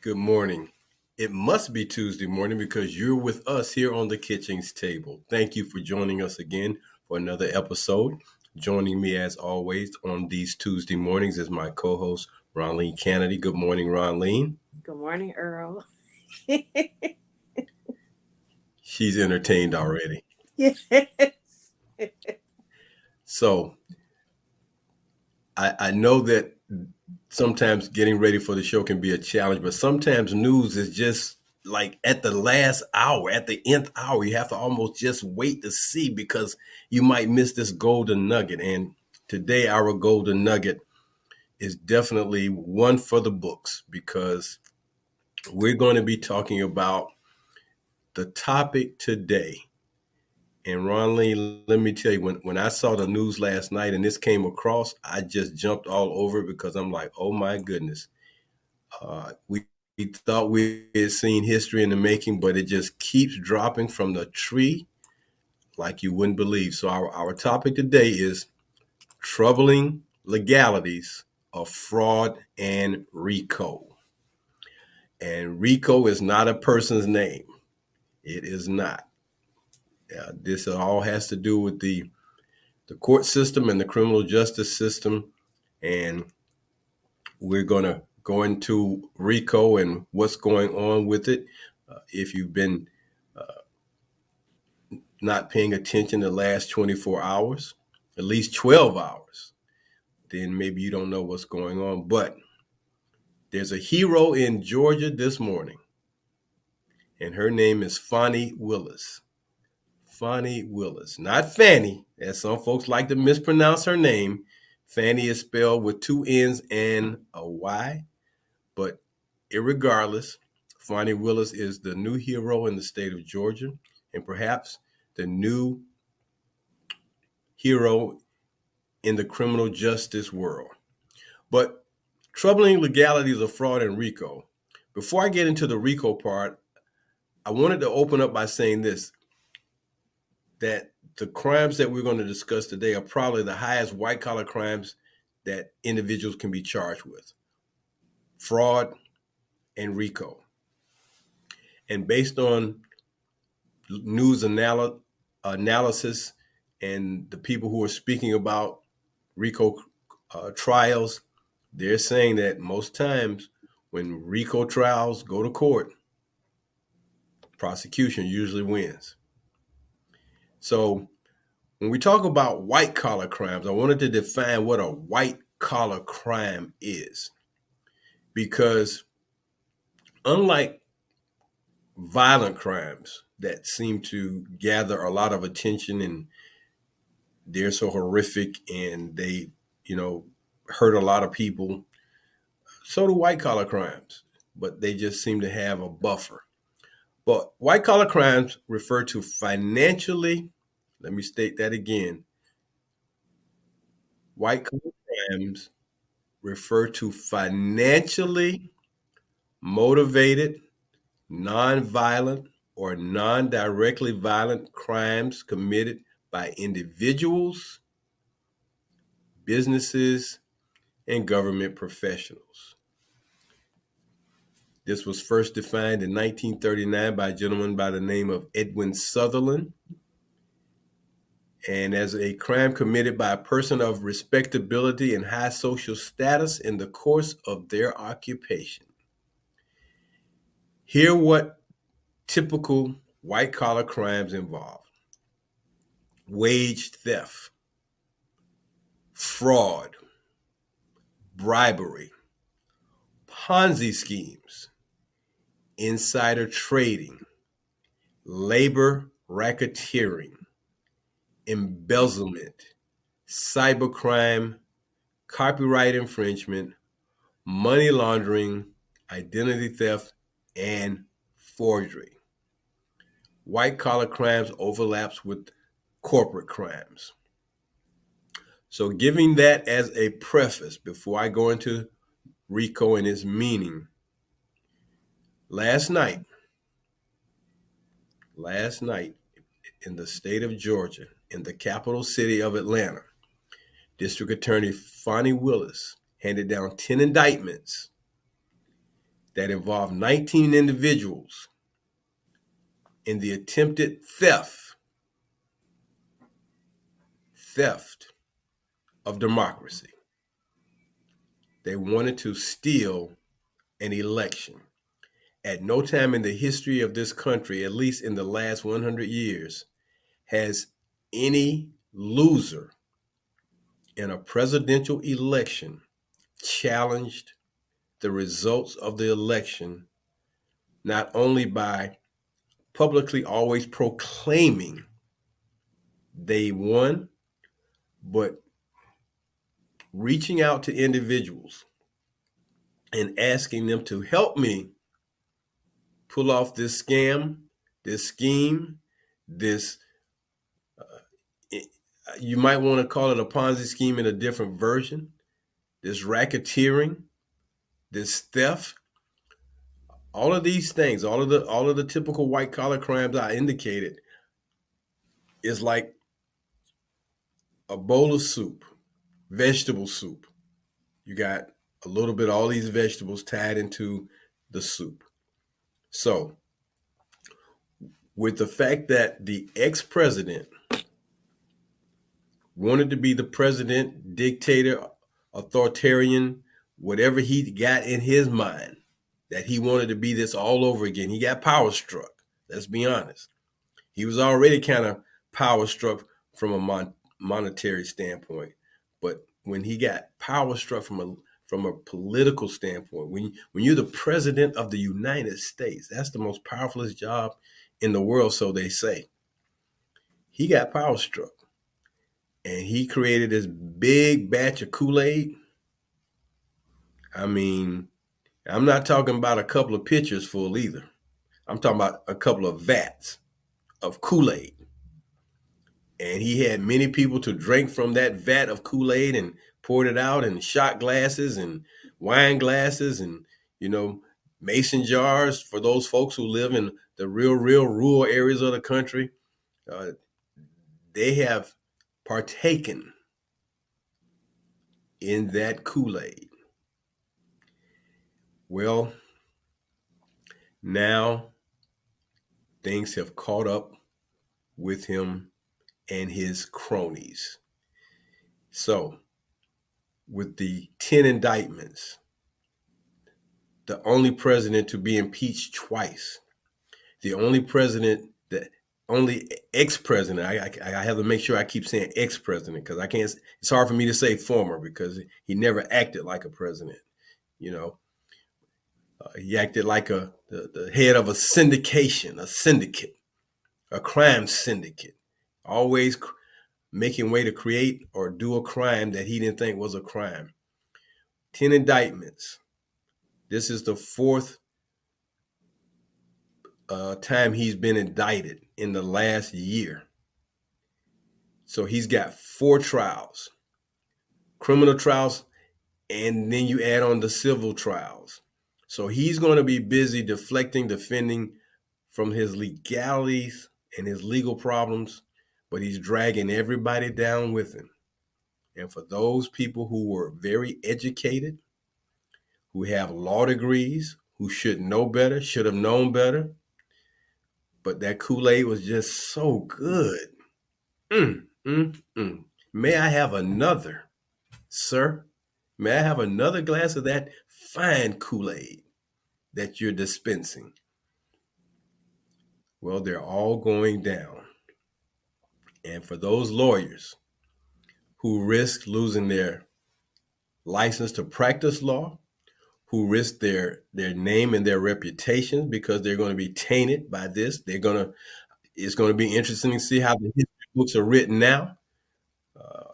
Good morning. It must be Tuesday morning because you're with us here on the Kitchings Table. Thank you for joining us again for another episode. Joining me as always on these Tuesday mornings is my co-host, Ronleen Kennedy. Good morning, Ronleen. Good morning, Earl. She's entertained already. Yes. So I know that sometimes getting ready for the show can be a challenge, but sometimes news is just like at the last hour, at the nth hour, you have to almost just wait to see because you might miss this golden nugget. And today, our golden nugget is definitely one for the books because we're going to be talking about the topic today. And Ron Lee, let me tell you, when I saw the news last night and this came across, I just jumped all over it because I'm like, oh my goodness. We thought we had seen history in the making, but it just keeps dropping from the tree like you wouldn't believe. So our topic today is troubling legalities of fraud and RICO. And RICO is not a person's name. It is not. This all has to do with the court system and the criminal justice system. And we're going to go into RICO and what's going on with it. If you've been not paying attention the last 24 hours, at least 12 hours, then maybe you don't know what's going on. But there's a hero in Georgia this morning, and her name is Fani Willis. Fani Willis, not Fanny, as some folks like to mispronounce her name. Fanny is spelled with two N's and a Y, but irregardless, Fani Willis is the new hero in the state of Georgia, and perhaps the new hero in the criminal justice world. But troubling legalities of fraud and RICO. Before I get into the RICO part, I wanted to open up by saying this, that the crimes that we're going to discuss today are probably the highest white collar crimes that individuals can be charged with. Fraud and RICO. And based on news analysis and the people who are speaking about RICO trials, they're saying that most times when RICO trials go to court, prosecution usually wins. So when we talk about white collar crimes, I wanted to define what a white collar crime is. Because unlike violent crimes that seem to gather a lot of attention and they're so horrific and they, hurt a lot of people, so do white collar crimes, but they just seem to have a buffer. But white collar crimes refer to financially, let me state that again. White collar crimes refer to financially motivated, nonviolent, or non directly violent crimes committed by individuals, businesses, and government professionals. This was first defined in 1939 by a gentleman by the name of Edwin Sutherland, and as a crime committed by a person of respectability and high social status in the course of their occupation. Here, what typical white collar crimes involve: wage theft, fraud, bribery, Ponzi schemes, insider trading, labor racketeering, embezzlement, cybercrime, copyright infringement, money laundering, identity theft, and forgery. White collar crimes overlaps with corporate crimes. So giving that as a preface before I go into RICO and its meaning, last night in the state of Georgia, in the capital city of Atlanta, District Attorney Fani Willis handed down 10 indictments that involved 19 individuals in the attempted theft of democracy. They wanted to steal an election. At no time in the history of this country, at least in the last 100 years, has any loser in a presidential election challenged the results of the election, not only by publicly always proclaiming they won, but reaching out to individuals and asking them to help me pull off this scam, this scheme, this, you might want to call it a Ponzi scheme in a different version, this racketeering, this theft, all of these things, all of the typical white collar crimes I indicated is like a bowl of soup, vegetable soup. You got a little bit of all these vegetables tied into the soup. So, with the fact that the ex-president wanted to be the president, dictator, authoritarian, whatever he got in his mind, that he wanted to be this all over again. He got power struck. Let's be honest. He was already kind of power struck from a monetary standpoint, but when he got power struck from a political standpoint, when you're the president of the United States, that's the most powerfulest job in the world, so they say. He got power struck, and he created this big batch of Kool-Aid. I mean, I'm not talking about a couple of pitchers full either. I'm talking about a couple of vats of Kool-Aid. And he had many people to drink from that vat of Kool-Aid and poured it out in shot glasses and wine glasses and, mason jars for those folks who live in the real rural areas of the country. Uh, they have partaken in that Kool-Aid. Well, now things have caught up with him and his cronies. So, with the 10 indictments, the only president to be impeached twice, the only president, the only ex-president, I have to make sure I keep saying ex-president because I can't, it's hard for me to say former because he never acted like a president. He acted like the head of a syndicate, a crime syndicate, always making way to create or do a crime that he didn't think was a crime. 10 indictments. This is the fourth time he's been indicted in the last year. So he's got 4 trials, criminal trials, and then you add on the civil trials. So he's going to be busy defending from his legalities and his legal problems, but he's dragging everybody down with him. And for those people who were very educated, who have law degrees, who should know better, should have known better, but that Kool-Aid was just so good. Mm, mm, mm. May I have another, sir? May I have another glass of that fine Kool-Aid that you're dispensing? Well, they're all going down. And for those lawyers who risk losing their license to practice law, who risk their name and their reputations because they're going to be tainted by this, it's going to be interesting to see how the history books are written now.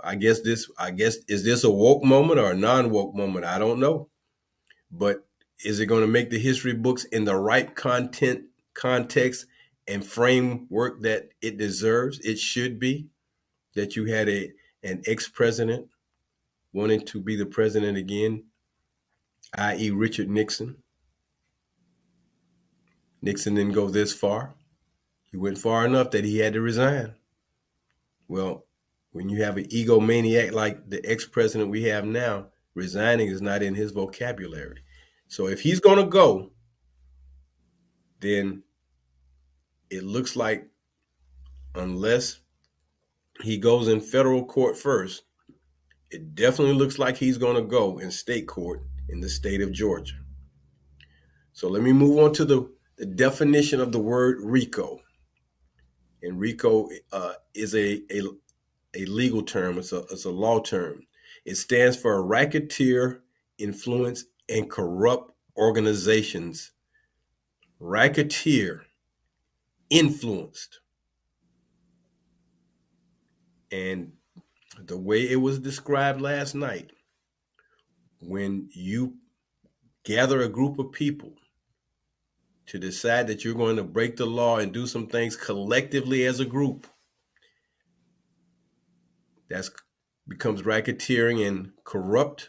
I guess is this a woke moment or a non-woke moment? I don't know. But is it going to make the history books in the right context, and framework that it deserves? It should be that you had an ex-president wanting to be the president again, i.e. Richard Nixon. Nixon didn't go this far. He went far enough that he had to resign. Well, when you have an egomaniac like the ex-president we have now, resigning is not in his vocabulary. So if he's going to go, then it looks like, unless he goes in federal court first, it definitely looks like he's going to go in state court in the state of Georgia. So let me move on to the definition of the word RICO. And RICO is a legal term, it's a law term. It stands for racketeer, influence, and corrupt organizations. Racketeer, influenced. And the way it was described last night, when you gather a group of people to decide that you're going to break the law and do some things collectively as a group, that becomes racketeering and corrupt.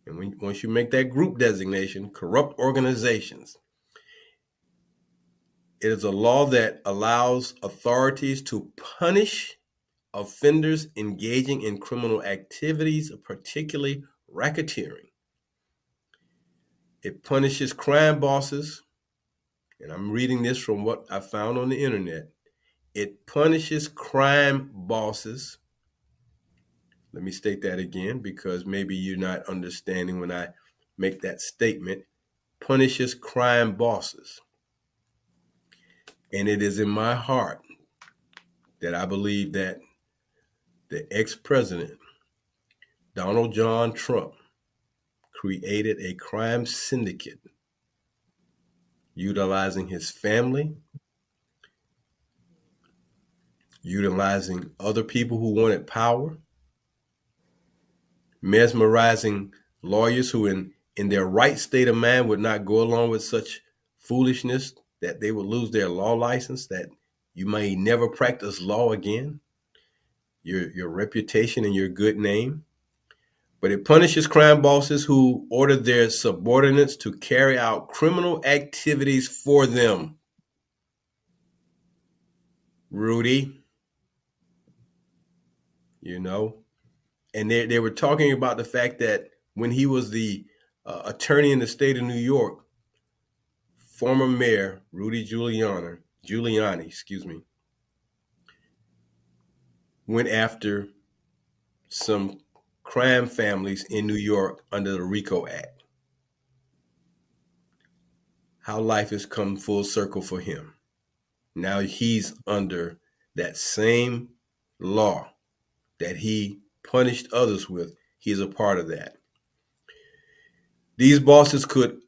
And once you make that group designation, corrupt organizations, it is a law that allows authorities to punish offenders engaging in criminal activities, particularly racketeering. It punishes crime bosses, and I'm reading this from what I found on the internet. It punishes crime bosses. Let me state that again, because maybe you're not understanding when I make that statement. Punishes crime bosses. And it is in my heart that I believe that the ex-president, Donald John Trump, created a crime syndicate utilizing his family, utilizing other people who wanted power, mesmerizing lawyers who in their right state of mind would not go along with such foolishness, that they would lose their law license, that you may never practice law again, your reputation and your good name. But it punishes crime bosses who order their subordinates to carry out criminal activities for them. Rudy, you know, and they were talking about the fact that when he was the attorney in the state of New York, former mayor Rudy Giuliani, went after some crime families in New York under the RICO Act. How life has come full circle for him. Now he's under that same law that he punished others with. He's a part of that. These bosses could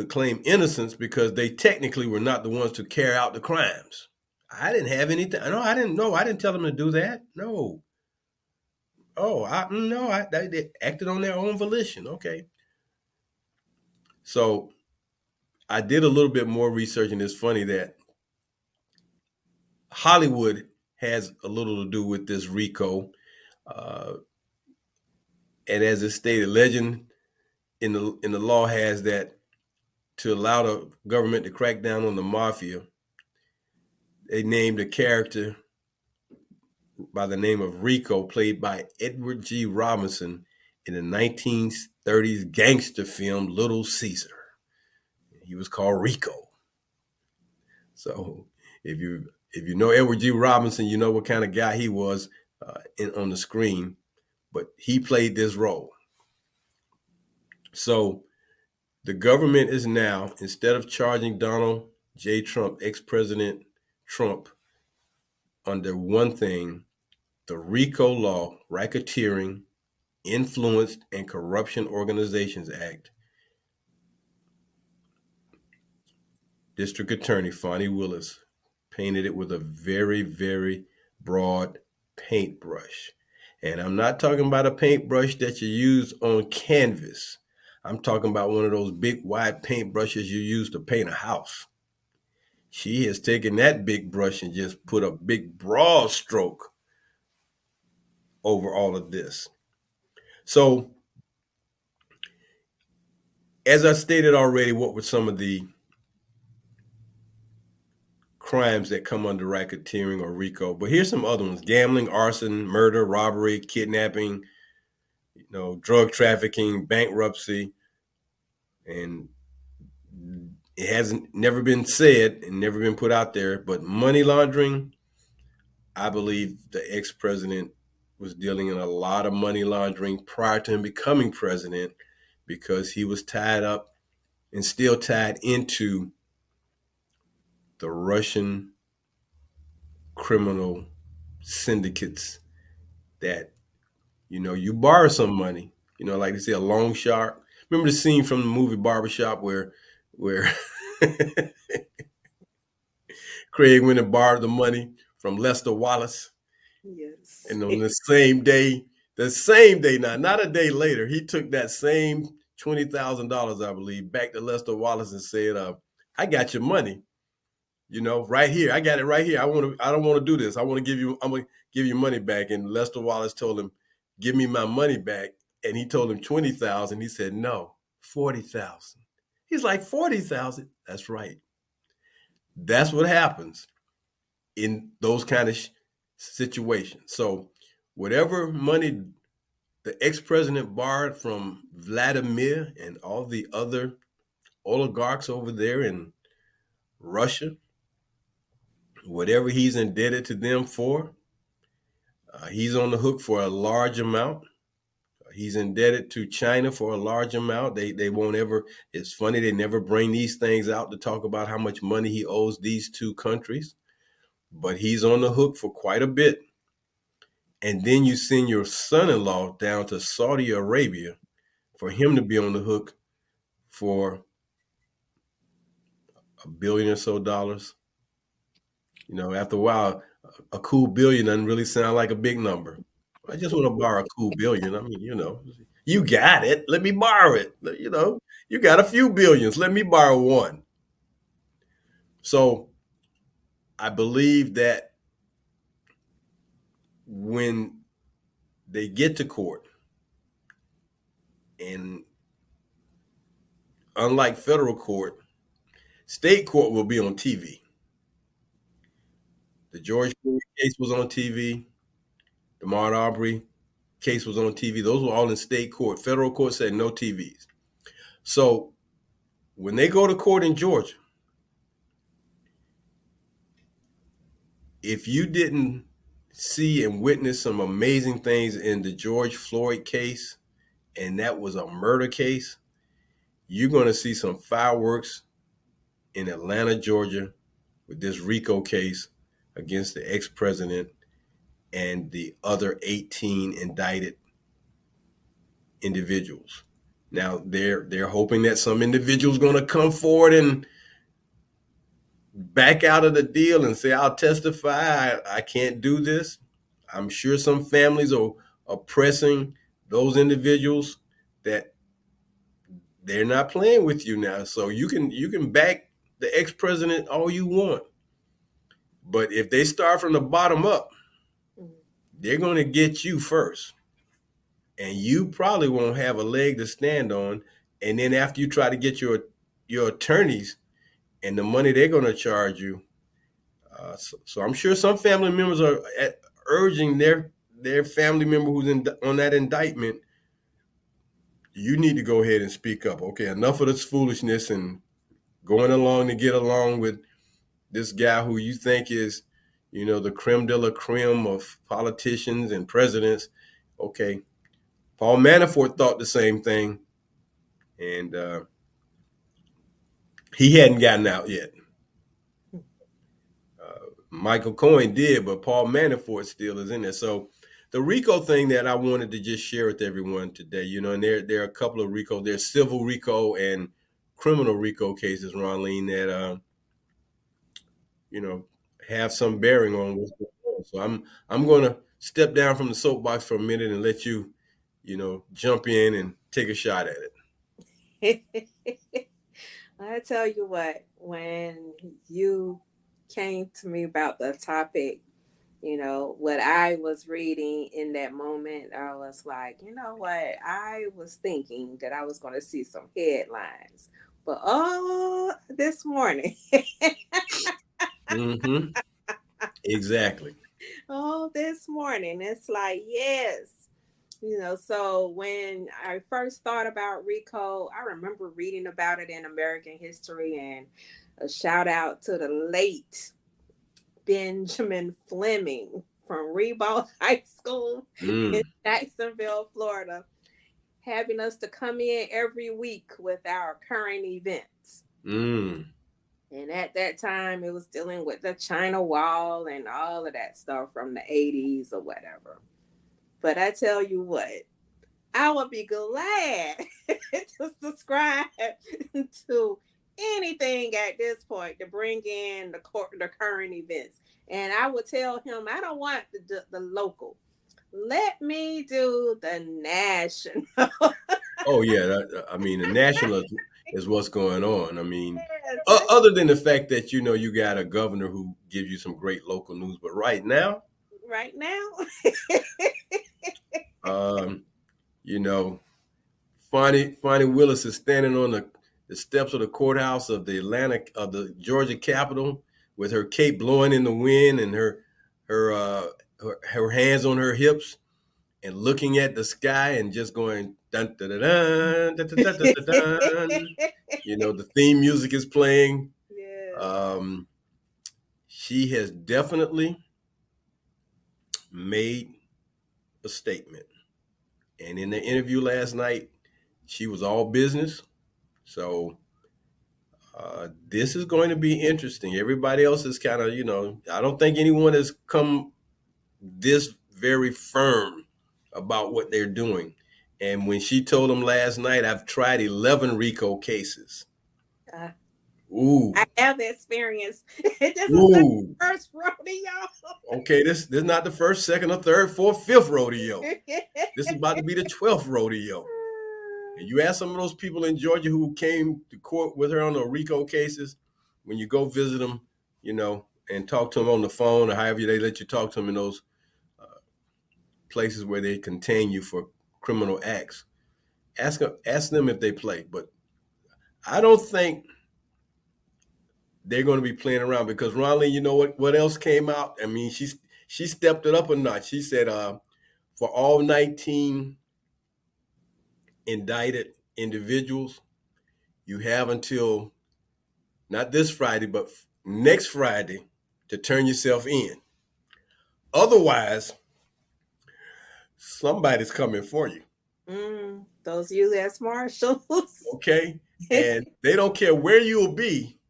claim innocence because they technically were not the ones to carry out the crimes. I didn't have anything. No, I didn't know. I didn't tell them to do that. No. Oh, they acted on their own volition. Okay. So I did a little bit more research, and it's funny that Hollywood has a little to do with this RICO. And as it stated, legend in the law has that to allow the government to crack down on the mafia, they named a character by the name of Rico, played by Edward G. Robinson in the 1930s gangster film Little Caesar. He was called Rico. So if you know Edward G. Robinson, you know what kind of guy he was on the screen, but he played this role. So the government is now, instead of charging Donald J. Trump, ex-President Trump, under one thing, the RICO law, Racketeering, Influenced, and Corruption Organizations Act, District Attorney Fonnie Willis painted it with a very, very broad paintbrush. And I'm not talking about a paintbrush that you use on canvas. I'm talking about one of those big, wide paintbrushes you use to paint a house. She has taken that big brush and just put a big, broad stroke over all of this. So, as I stated already, what were some of the crimes that come under racketeering or RICO? But here's some other ones: gambling, arson, murder, robbery, kidnapping, drug trafficking, bankruptcy, And it hasn't never been said and never been put out there, but money laundering, I believe the ex-president was dealing in a lot of money laundering prior to him becoming president because he was tied up and still tied into the Russian criminal syndicates that, you borrow some money, like they say, a loan shark. Remember the scene from the movie Barbershop where Craig went and borrowed the money from Lester Wallace, Yes. and on the same day now, not a day later, he took that same $20,000, I believe, back to Lester Wallace and said, "I got your money, right here. I got it right here. I don't want to do this. I'm gonna give you money back." And Lester Wallace told him, "Give me my money back." And he told him 20,000. He said, "No, 40,000." He's like, 40,000. That's right. That's what happens in those kind of situations. So, whatever money the ex-president borrowed from Vladimir and all the other oligarchs over there in Russia, whatever he's indebted to them for, he's on the hook for a large amount. He's indebted to China for a large amount. They won't ever. It's funny, they never bring these things out to talk about how much money he owes these two countries, but he's on the hook for quite a bit. And then you send your son-in-law down to Saudi Arabia for him to be on the hook for $1 billion or so. After a while, a cool billion doesn't really sound like a big number. I just want to borrow a cool billion. I mean, you got it. Let me borrow it. You got a few billions. Let me borrow one. So I believe that when they get to court, and unlike federal court, state court will be on TV. The George Floyd case was on TV. The Ahmaud Arbery case was on TV. Those were all in state court. Federal court said no TVs. So when they go to court in Georgia, if you didn't see and witness some amazing things in the George Floyd case, and that was a murder case, you're going to see some fireworks in Atlanta, Georgia, with this RICO case against the ex-president and the other 18 indicted individuals. Now they're hoping that some individual's going to come forward and back out of the deal and say, "I'll testify. I can't do this." I'm sure some families are oppressing those individuals that they're not playing with you now. So you can back the ex-president all you want, but if they start from the bottom up, Mm. they're going to get you first, and you probably won't have a leg to stand on. And then after you try to get your attorneys and the money they're going to charge you, so I'm sure some family members are urging their family member who's on that indictment, you need to go ahead and speak up. Okay, enough of this foolishness and going along to get along with this guy who you think is, the creme de la creme of politicians and presidents. Okay, Paul Manafort thought the same thing, and he hadn't gotten out yet. Michael Cohen did, but Paul Manafort still is in there. So the RICO thing that I wanted to just share with everyone today, and there are a couple of RICO, there's civil RICO and criminal RICO cases, Ronleen, that you know have some bearing on what's going on. So I'm going to step down from the soapbox for a minute and let you, jump in and take a shot at it. I tell you what, when you came to me about the topic, what I was reading in that moment, I was like, you know what? I was thinking that I was going to see some headlines. But oh, this morning, Hmm. Exactly. oh, this morning, it's like, yes. So when I first thought about Rico, I remember reading about it in American history, and a shout out to the late Benjamin Fleming from Rebound High School in Mm, Jacksonville, Florida, having us to come in every week with our current events. mm. And at that time, it was dealing with the China Wall and all of that stuff from the 80s or whatever. But I tell you what, I would be glad to subscribe to anything at this point to bring in the current events. And I would tell him, I don't want the local. Let me do the national. Oh yeah, I mean the national is what's going on. I mean, Yes, other than the fact that you got a governor who gives you some great local news, but right now, right now. um, you know, Fonnie Willis is standing on the steps of the courthouse of the Georgia Capitol with her cape blowing in the wind and her her hands on her hips and looking at the sky and just going dun dun dun dun dun dun dun dun. Dun. The theme music is playing. Yes. Um, she has definitely made a statement. And in the interview last night, she was all business. So this is going to be interesting. Everybody else is kind of, I don't think anyone has come this very firm about what they're doing. And when she told them last night, I've tried 11 RICO cases. Uh, Ooh, I have experience. This is not ooh. the first rodeo. Okay, this is not the first, second, or third, fourth, fifth rodeo. This is about to be the 12th rodeo. And you ask some of those people in Georgia who came to court with her on the RICO cases, when you go visit them, and talk to them on the phone or however they let you talk to them in those places where they contain you for criminal acts, ask them if they play. But I don't think they're going to be playing around because Ronley, you know what else came out? I mean, she stepped it up a notch. She said, for all 19 indicted individuals, you have until not this Friday, but next Friday to turn yourself in. Otherwise, somebody's coming for you. Those U.S. Marshals. Okay? And they don't care where you'll be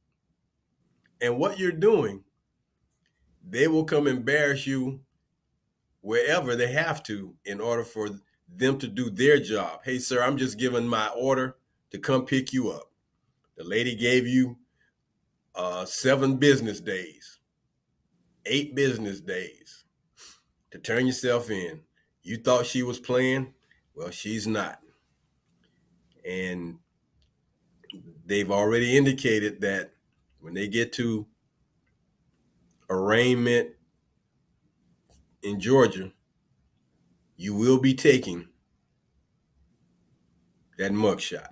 and what you're doing, they will come embarrass you wherever they have to in order for them to do their job. Hey, sir, I'm just giving my order to come pick you up. The lady gave you 7 business days, 8 business days to turn yourself in. You thought she was playing? Well, she's not. And they've already indicated that when they get to arraignment in Georgia, you will be taking that mugshot.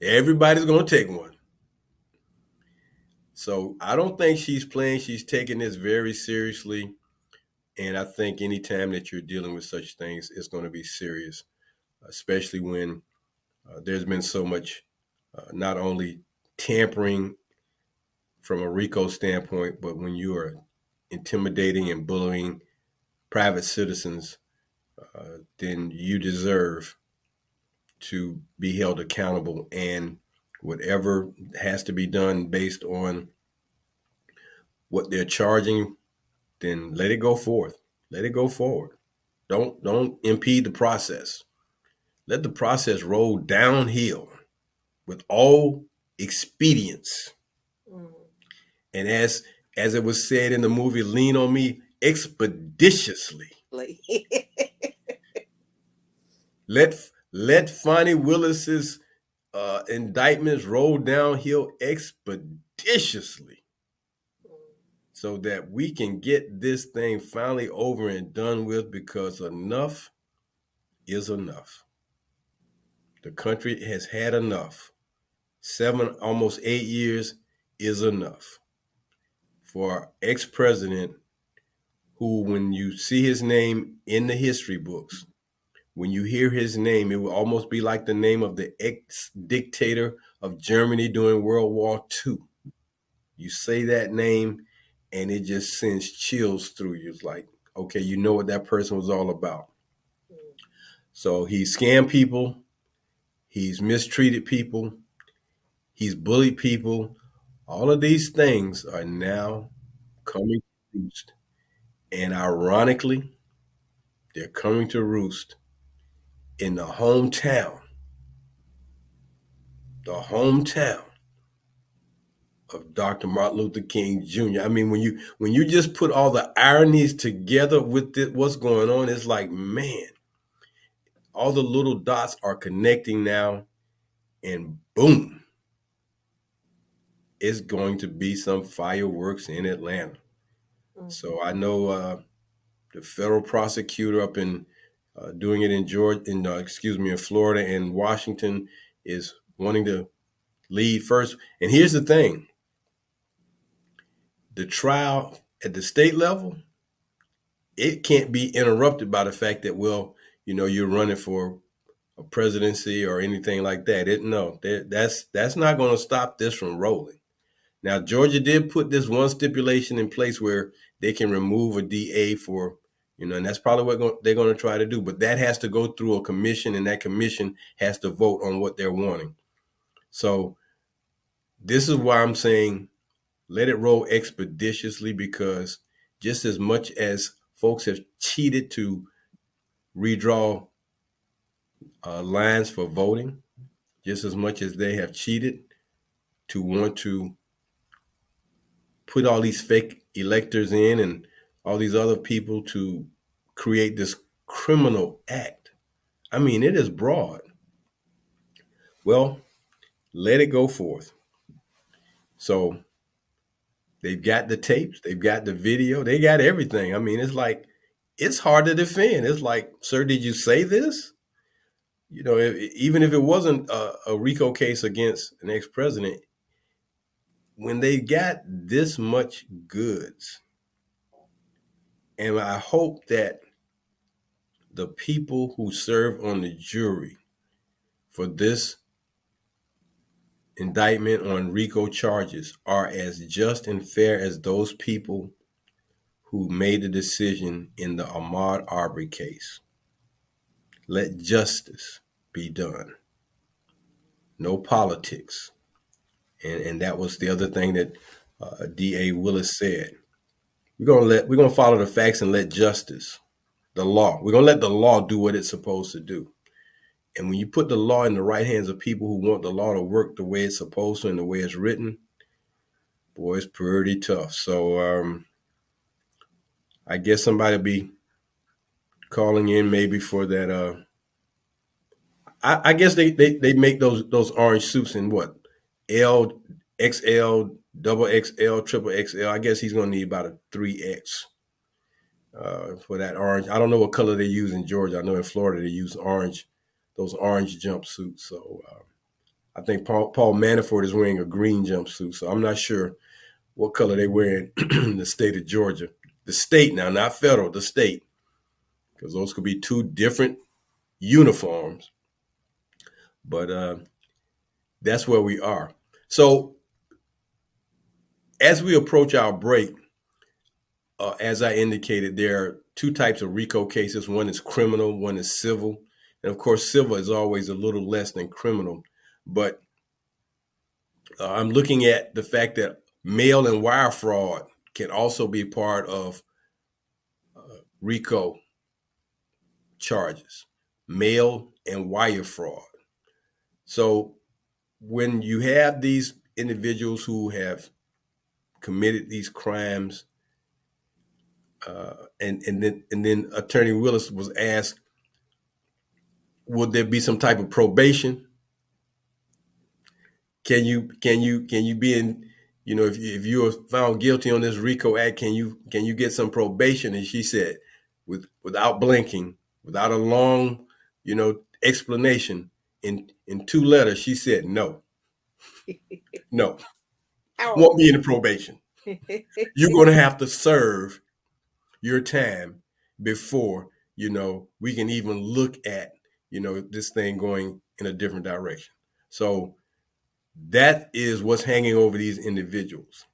Everybody's going to take one. So I don't think she's playing. She's taking this very seriously. And I think anytime that you're dealing with such things, it's going to be serious, especially when there's been so much not only tampering from a RICO standpoint, but when you are intimidating and bullying private citizens, then you deserve to be held accountable. And whatever has to be done based on what they're charging, then let it go forth. Let it go forward. Don't impede the process. Let the process roll downhill with all expedience. Mm. And as it was said in the movie Lean on Me, expeditiously. Let Fonnie Willis's indictments roll downhill expeditiously so that we can get this thing finally over and done with because enough is enough. The country has had enough. 7, almost 8 years is enough for our ex-president who, when you see his name in the history books, when you hear his name, it will almost be like the name of the ex dictator of Germany during World War II. You say that name, and it just sends chills through you. It's like, okay, you know what that person was all about. So he scammed people, he's mistreated people, he's bullied people. All of these things are now coming to roost. And ironically, they're coming to roost in the hometown of Dr. Martin Luther King Jr. I mean, when you just put all the ironies together with what's going on, it's like, man, all the little dots are connecting now, and boom, it's going to be some fireworks in Atlanta. So I know the federal prosecutor up in doing it in Georgia, in Florida and Washington, is wanting to lead first. And here's the thing: the trial at the state level, it can't be interrupted by the fact that, well, you're running for a presidency or anything like that. That's not going to stop this from rolling. Now, Georgia did put this one stipulation in place where they can remove a DA for, and that's probably what they're going to try to do. But that has to go through a commission, and that commission has to vote on what they're wanting. So this is why I'm saying let it roll expeditiously, because just as much as folks have cheated to redraw lines for voting, just as much as they have cheated to want to put all these fake electors in and all these other people to create this criminal act. I mean, it is broad. Well, let it go forth. So they've got the tapes, they've got the video, they got everything. I mean, it's like, it's hard to defend. It's like, sir, did you say this? Even if it wasn't a RICO case against an ex-president, when they got this much goods, and I hope that the people who serve on the jury for this indictment on RICO charges are as just and fair as those people who made the decision in the Ahmaud Arbery case. Let justice be done. No politics. And that was the other thing that D.A. Willis said. We're gonna follow the facts and let justice, the law. We're gonna let the law do what it's supposed to do. And when you put the law in the right hands of people who want the law to work the way it's supposed to and the way it's written, boy, it's pretty tough. So I guess somebody will be calling in maybe for that. I guess they make those orange suits in what? L, XL, double XL, triple XL. I guess he's gonna need about a 3X for that orange. I don't know what color they use in Georgia. I know in Florida they use orange, those orange jumpsuits. So I think Paul Manafort is wearing a green jumpsuit. So I'm not sure what color they wear in the state of Georgia. The state now, not federal, the state, because those could be two different uniforms. But that's where we are. So as we approach our break, as I indicated, there are two types of RICO cases. One is criminal, one is civil. And of course, civil is always a little less than criminal. But I'm looking at the fact that mail and wire fraud can also be part of RICO charges, mail and wire fraud. So when you have these individuals who have committed these crimes, and then Attorney Willis was asked, would there be some type of probation? Can you be in, if you are found guilty on this RICO Act, can you get some probation? And she said, without blinking, without a long, explanation, in two letters, she said no, no, won't be in the probation. You're going to have to serve your time before, we can even look at, this thing going in a different direction. So that is what's hanging over these individuals.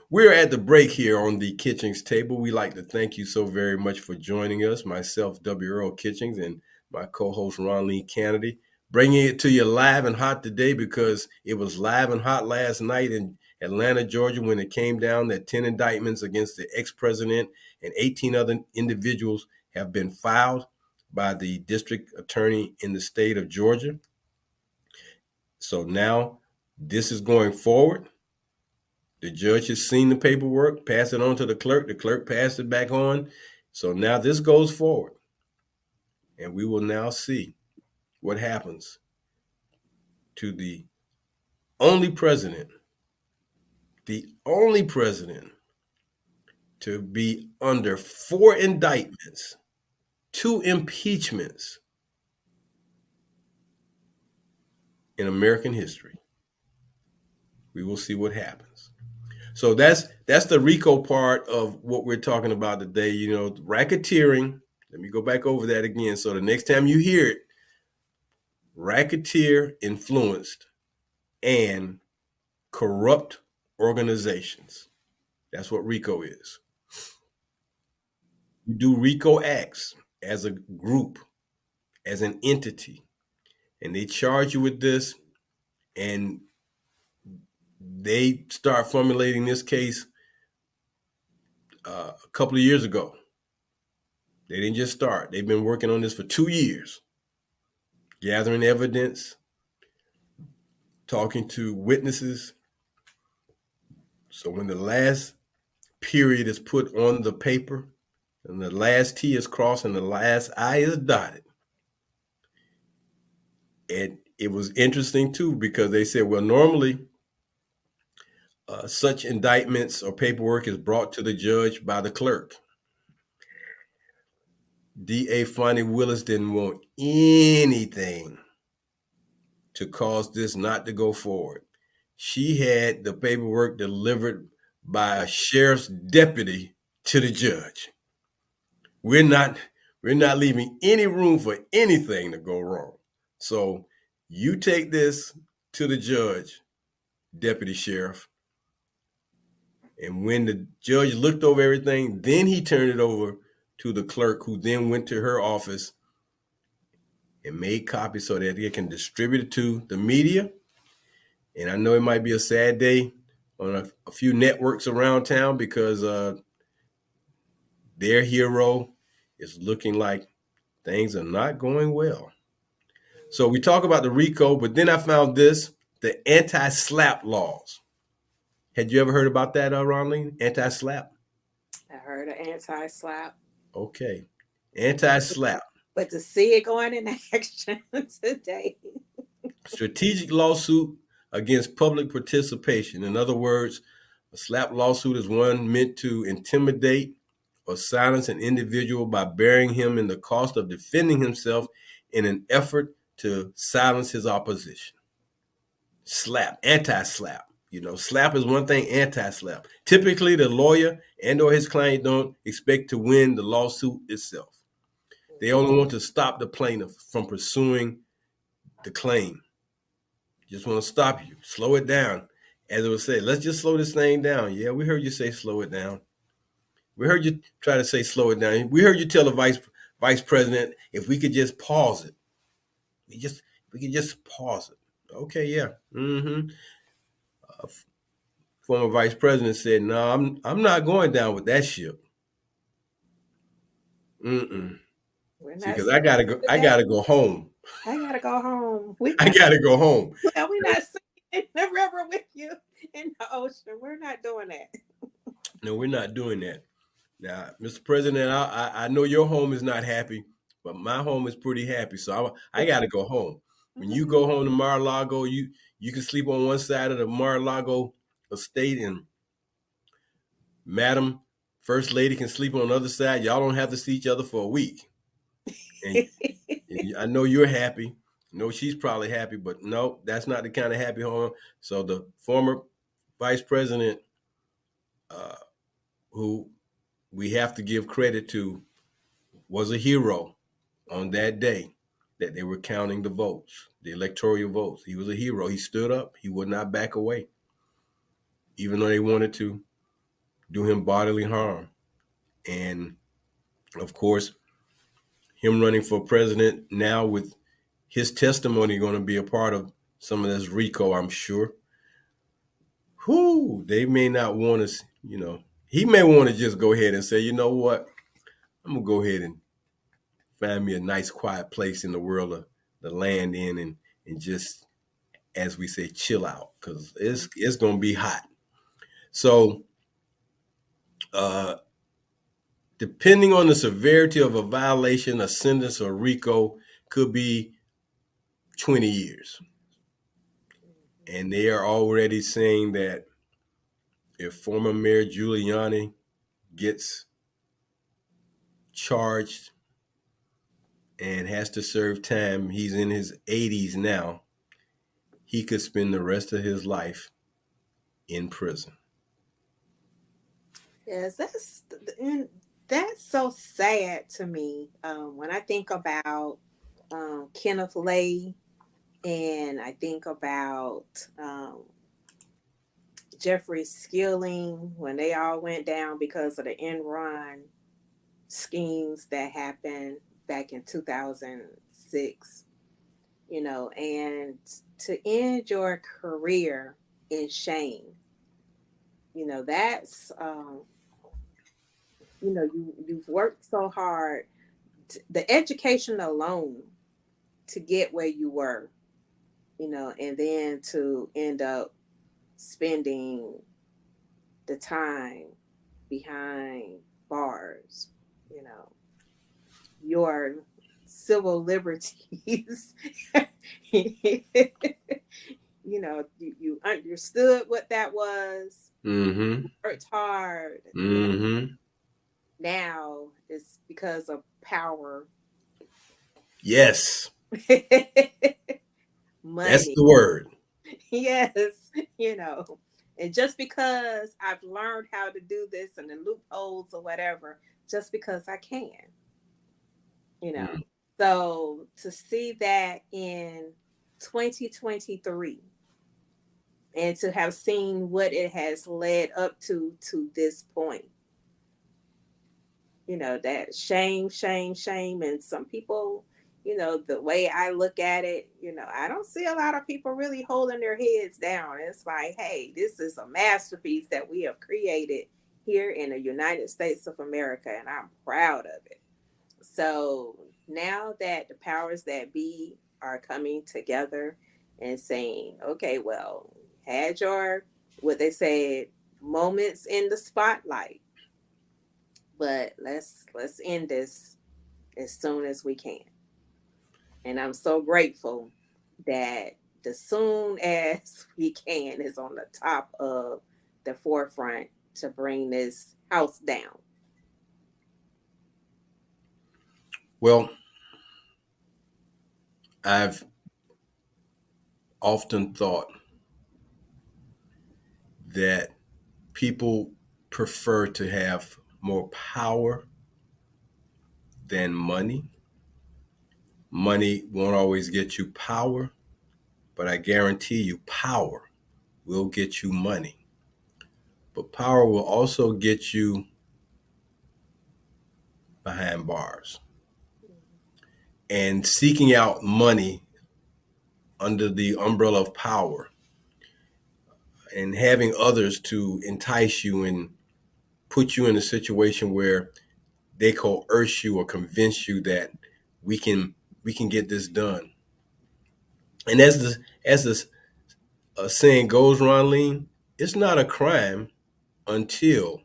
We're at the break here on the Kitchings Table. We like to thank you so very much for joining us. Myself, W. Earl Kitchings, and my co-host, Ron Lee Kennedy, bringing it to you live and hot today because it was live and hot last night in Atlanta, Georgia, when it came down that 10 indictments against the ex-president and 18 other individuals have been filed by the district attorney in the state of Georgia. So now this is going forward. The judge has seen the paperwork, passed it on to the clerk. The clerk passed it back on. So now this goes forward. And we will now see what happens to the only president to be under 4 indictments, 2 impeachments in American history. We will see what happens. So that's the RICO part of what we're talking about today. Racketeering. Let me go back over that again. So the next time you hear it, racketeer influenced and corrupt organizations. That's what RICO is. You do RICO acts as a group, as an entity, and they charge you with this, and they start formulating this case a couple of years ago. They didn't just start. They've been working on this for 2 years, gathering evidence, talking to witnesses. So when the last period is put on the paper and the last T is crossed and the last I is dotted, and it was interesting too because they said, well, normally such indictments or paperwork is brought to the judge by the clerk. D.A. Fonnie Willis didn't want anything to cause this not to go forward. She had the paperwork delivered by a sheriff's deputy to the judge. We're not leaving any room for anything to go wrong. So you take this to the judge, deputy sheriff. And when the judge looked over everything, then he turned it over to the clerk, who then went to her office and made copies so that they can distribute it to the media. And I know it might be a sad day on a few networks around town because their hero is looking like things are not going well. So we talk about the RICO, but then I found this, the anti-SLAPP laws. Had you ever heard about that, Ronlene? Anti-SLAPP? I heard an anti-slap, Okay. Anti-SLAPP. but to see it going in action today. Strategic lawsuit against public participation. In other words, a SLAPP lawsuit is one meant to intimidate or silence an individual by burying him in the cost of defending himself in an effort to silence his opposition. SLAPP, anti-SLAPP. SLAPP is one thing, anti-SLAPP. Typically, the lawyer and or his client don't expect to win the lawsuit itself. They only want to stop the plaintiff from pursuing the claim. Just want to stop you, slow it down. As it was said, let's just slow this thing down. Yeah, we heard you say slow it down. We heard you try to say slow it down. We heard you tell the vice president if we could just pause it. We could just pause it. Okay, yeah. Former vice president said, "No, I'm not going down with that ship. Mm-mm. We're See, not because seeing I gotta go. I today. gotta go home. I gotta go home. We're I not. gotta go home. Well, we're not sitting in the river with you in the ocean. We're not doing that. No, we're not doing that. Now, Mr. President, I know your home is not happy, but my home is pretty happy. So I got to go home. When you go home to Mar-a-Lago, you can sleep on one side of the Mar-a-Lago estate, and Madam First Lady can sleep on the other side. Y'all don't have to see each other for a week. And, and I know you're happy. No, she's probably happy, but no, that's not the kind of happy home. So the former vice president, who we have to give credit to, was a hero on that day that they were counting the votes, the electoral votes. He was a hero. He stood up. He would not back away, even though they wanted to do him bodily harm. And of course, him running for president now with his testimony going to be a part of some of this RICO, I'm sure. Whoo, they may not want to, he may want to just go ahead and say, you know what, I'm going to go ahead and find me a nice quiet place in the world to land in and just, as we say, chill out because it's going to be hot. So, uh, depending on the severity of a violation, a sentence or RICO could be 20 years. And they are already saying that if former Mayor Giuliani gets charged and has to serve time, he's in his 80s now, he could spend the rest of his life in prison. Yes, and that's so sad to me. When I think about Kenneth Lay, and I think about Jeffrey Skilling, when they all went down because of the Enron schemes that happened back in 2006, and to end your career in shame, that's, you've worked so hard, the education alone to get where you were, and then to end up spending the time behind bars, you know, your civil liberties. You understood what that was, Mm-hmm. worked hard, Mm-hmm. now it's because of power. Yes, that's Money. the word. Yes, you know. And just because I've learned how to do this and the loopholes or whatever, just because I can, you know. Mm. So to see that in 2023 and to have seen what it has led up to this point, that shame, shame, shame. And some people, the way I look at it, I don't see a lot of people really holding their heads down. It's like, hey, this is a masterpiece that we have created here in the United States of America, and I'm proud of it. So now that the powers that be are coming together and saying, okay, well, had your, what they said, moments in the spotlight, but let's end this as soon as we can. And I'm so grateful that the soon as we can is on the top of the forefront to bring this house down. Well, I've often thought that people prefer to have more power than money. Money won't always get you power, but I guarantee you, power will get you money. But power will also get you behind bars. And seeking out money under the umbrella of power and having others to entice you and put you in a situation where they coerce you or convince you that we can we can get this done. And as the saying goes, Ronleen, it's not a crime until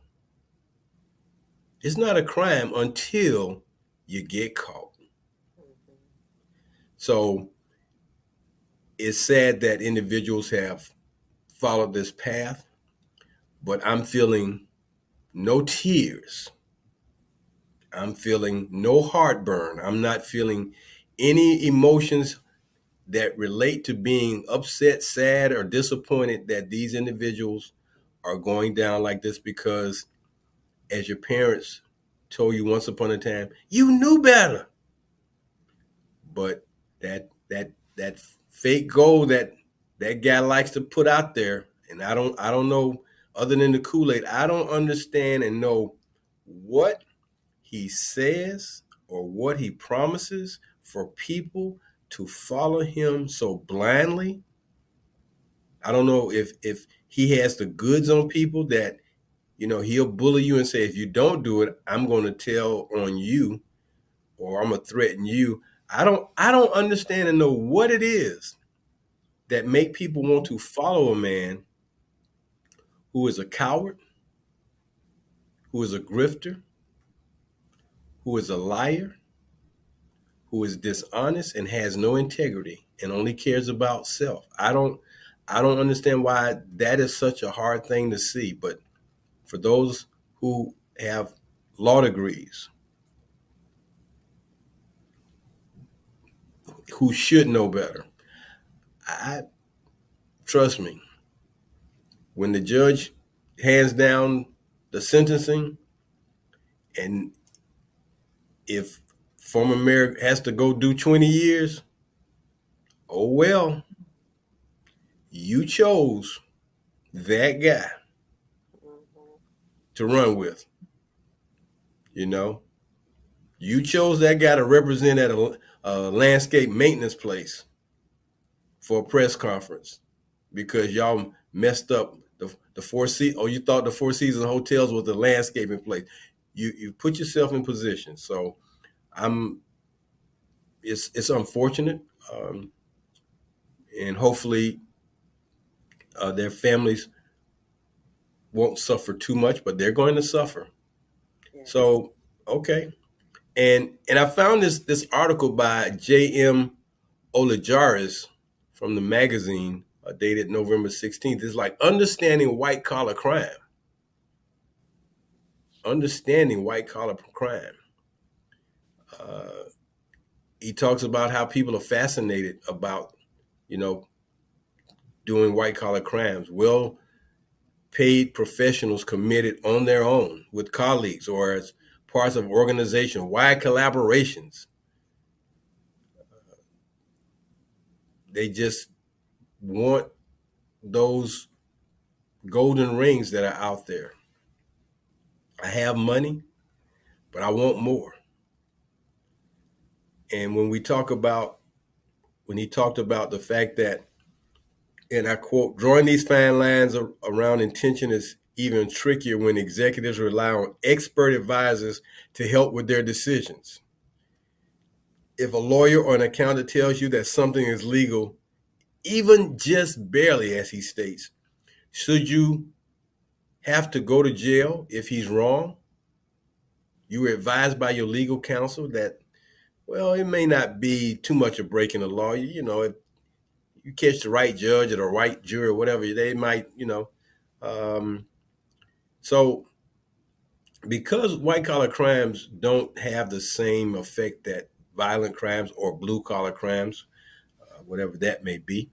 it's not a crime until you get caught. Mhm. So it's sad that individuals have followed this path, but I'm feeling no tears. I'm feeling no heartburn. I'm not feeling any emotions that relate to being upset, sad, or disappointed that these individuals are going down like this because as your parents told you once upon a time, you knew better. But that fake gold that guy likes to put out there, and I don't know, other than the Kool-Aid, I don't understand and know what he says or what he promises for people to follow him so blindly. I don't know if he has the goods on people that, he'll bully you and say, if you don't do it, I'm going to tell on you, or I'm going to threaten you. I don't understand and know what it is that make people want to follow a man who is a coward, who is a grifter, who is a liar, who is dishonest and has no integrity and only cares about self. I don't understand why that is such a hard thing to see, but for those who have law degrees, who should know better, I trust me, when the judge hands down the sentencing, and if former mayor has to go do 20 years, oh well, you chose that guy Mhm. to run with. You know, you chose that guy to represent at a landscape maintenance place for a press conference because y'all messed up the Four Seasons. Oh, you thought the Four Seasons hotels was the landscaping place. You put yourself in position. So I'm. It's unfortunate, and hopefully their families won't suffer too much, but they're going to suffer. Yes. So okay, and I found this article by J.M. Olajaris from the magazine, dated November 16th. It's like understanding white collar crime. Understanding white collar crime. Uh, he talks about how people are fascinated about, you know, doing white collar crimes. Well paid professionals committed on their own with colleagues or as parts of organization, wide collaborations. They just want those golden rings that are out there. I have money, but I want more. And when he talked about the fact that, and I quote, drawing these fine lines around intention is even trickier when executives rely on expert advisors to help with their decisions. If a lawyer or an accountant tells you that something is legal, even just barely, as he states, should you have to go to jail if he's wrong? You were advised by your legal counsel that, well, it may not be too much of breaking the law. If you catch the right judge or the right jury or whatever, they might, Um, so because white collar crimes don't have the same effect that violent crimes or blue collar crimes, whatever that may be,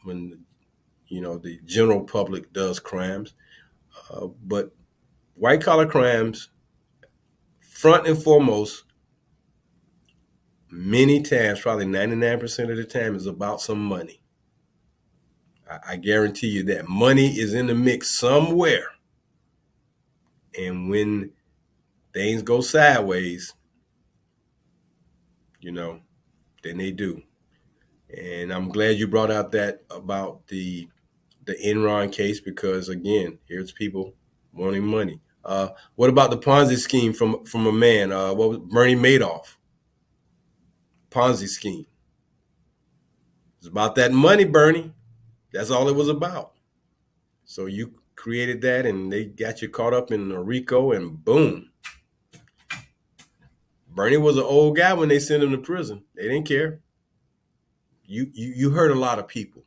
when the general public does crimes, but white collar crimes, front and foremost, many times, probably 99% of the time, is about some money. I guarantee you that money is in the mix somewhere. And when things go sideways, you know, then they do. And I'm glad you brought out that about the Enron case because again, here's people wanting money. What about the Ponzi scheme from a man? What was Bernie Madoff Ponzi scheme? It's about that money, Bernie. That's all it was about. So you created that, and they got you caught up in a RICO, and boom, Bernie was an old guy when they sent him to prison. They didn't care. You hurt a lot of people.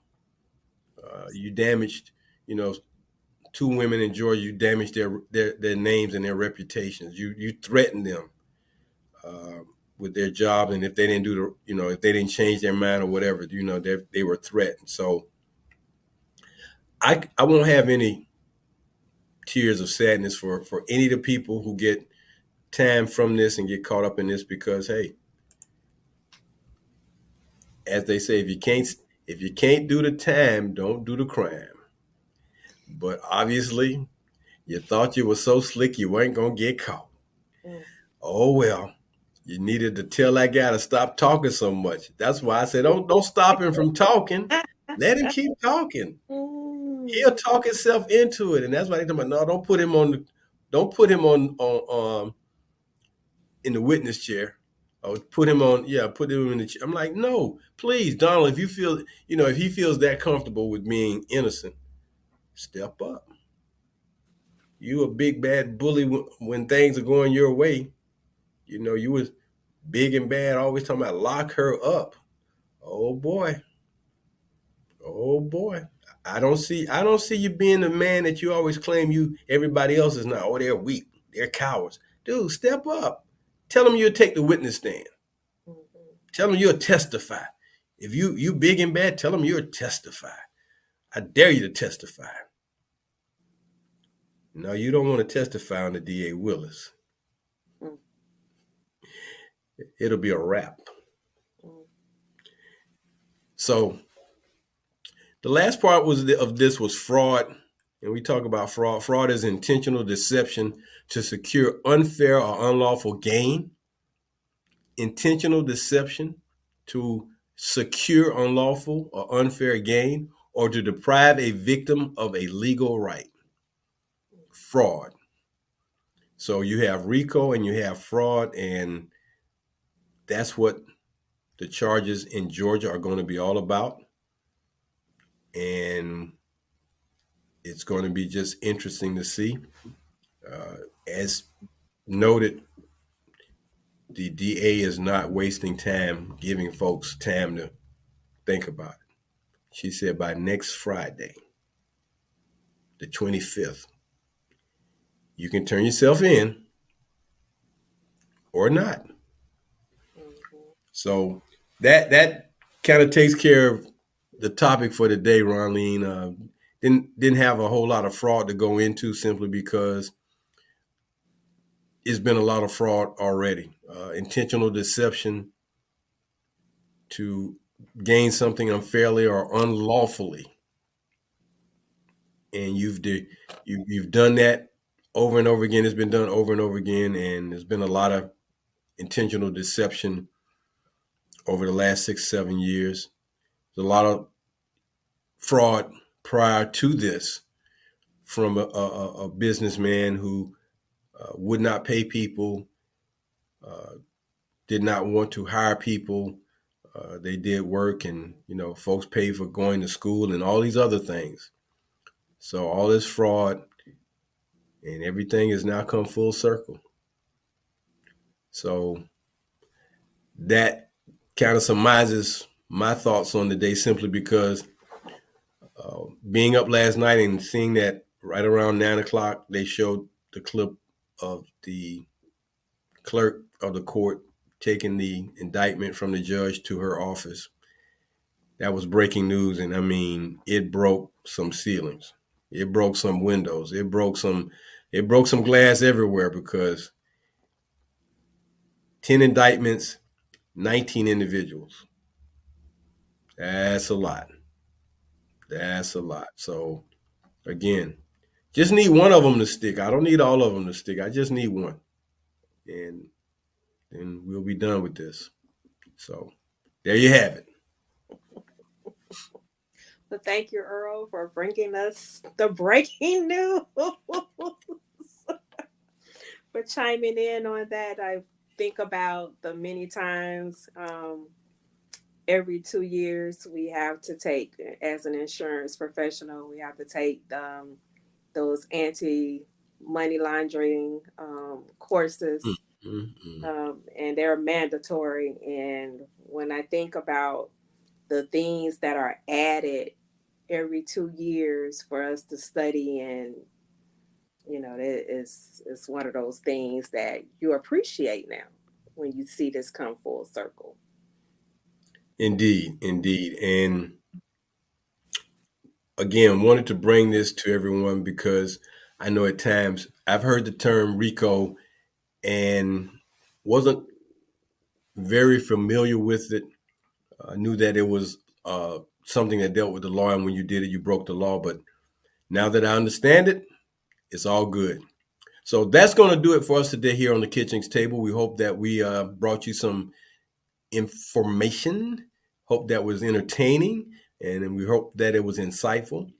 You damaged, you know, two women in Georgia. You damaged their names and their reputations. You threatened them uh, with their job, and if they didn't do if they didn't change their mind or whatever, they were threatened. So I won't have any tears of sadness for any of the people who get time from this and get caught up in this because hey, as they say, if you can't do the time, don't do the crime. But obviously, you thought you were so slick you weren't gonna get caught. Mm. Oh well. You needed to tell that guy to stop talking so much. That's why I said don't stop him from talking. Let him keep talking. He'll Mm. talk himself into it. And that's why they tell me, no, don't put him on in the witness chair. Or put him in the chair. I'm like, no, please, Donald, if you feel, if he feels that comfortable with being innocent, step up. You a big bad bully when things are going your way. You was big and bad, always talking about lock her up. Oh boy. Oh boy. I don't see you being the man that you always claim you everybody else is not. Oh, they're weak. They're cowards. Dude, step up. Tell them you'll take the witness stand. Mhm. Tell them you'll testify. If you big and bad, tell them you'll testify. I dare you to testify. No, you don't want to testify on the DA Willis. Mm. It'll be a wrap. Mm. So the last part of this was fraud, and we talk about fraud. Fraud is intentional deception to secure unfair or unlawful gain. Intentional deception to secure unlawful or unfair gain, or to deprive a victim of a legal right. Fraud. So you have RICO and you have fraud, and that's what the charges in Georgia are going to be all about. And it's going to be just interesting to see. As noted, the DA is not wasting time giving folks time to think about it. She said by next Friday, the 25th, you can turn yourself in or not. Mhm. So that kind of takes care of the topic for today, Ronleen. Didn't have a whole lot of fraud to go into simply because it's been a lot of fraud already. Intentional deception to gain something unfairly or unlawfully, and you've done that over and over again. It's been done over and over again, and there's been a lot of intentional deception over the last 6 7 years. There's a lot of fraud prior to this from a businessman who would not pay people, uh, did not want to hire people. They did work, and folks paid for going to school and all these other things. So all this fraud and everything has now come full circle. So that kind of surmises my thoughts on the day simply because being up last night and seeing that right around 9 o'clock, they showed the clip of the clerk of the court taking the indictment from the judge to her office. That was breaking news, and I mean, it broke some ceilings, it broke some windows, it broke some glass everywhere because 10 indictments, 19 individuals. That's a lot. That's a lot. So again, just need one of them to stick. I don't need all of them to stick. I just need one, and then we'll be done with this. So there you have it. Well, thank you, Earl, for bringing us the breaking news, for chiming in on that. I think about the many times, every 2 years we have to take, as an insurance professional, we have to take those anti money laundering courses, Mm-hmm. and they're mandatory. And when I think about the things that are added every 2 years for us to study, and it's one of those things that you appreciate now when you see this come full circle. Indeed, indeed. And again, wanted to bring this to everyone because I know at times I've heard the term RICO and wasn't very familiar with it. I knew that it was something that dealt with the law, and when you did it, you broke the law. But now that I understand it, it's all good. So that's going to do it for us today here on the Kitchings Table. We hope that we brought you some information. Hope that was entertaining, and we hope that it was insightful.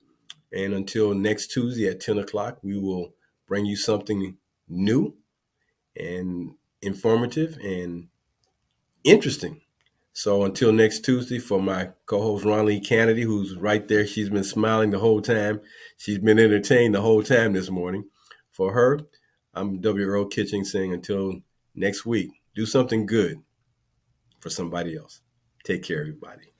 And until next Tuesday at 10 o'clock, we will bring you something new and informative and interesting. So until next Tuesday, for my co-host Ron Lee Kennedy, who's right there, she's been smiling the whole time. She's been entertained the whole time this morning. For her, I'm W. Earl Kitching saying until next week, do something good for somebody else. Take care, everybody.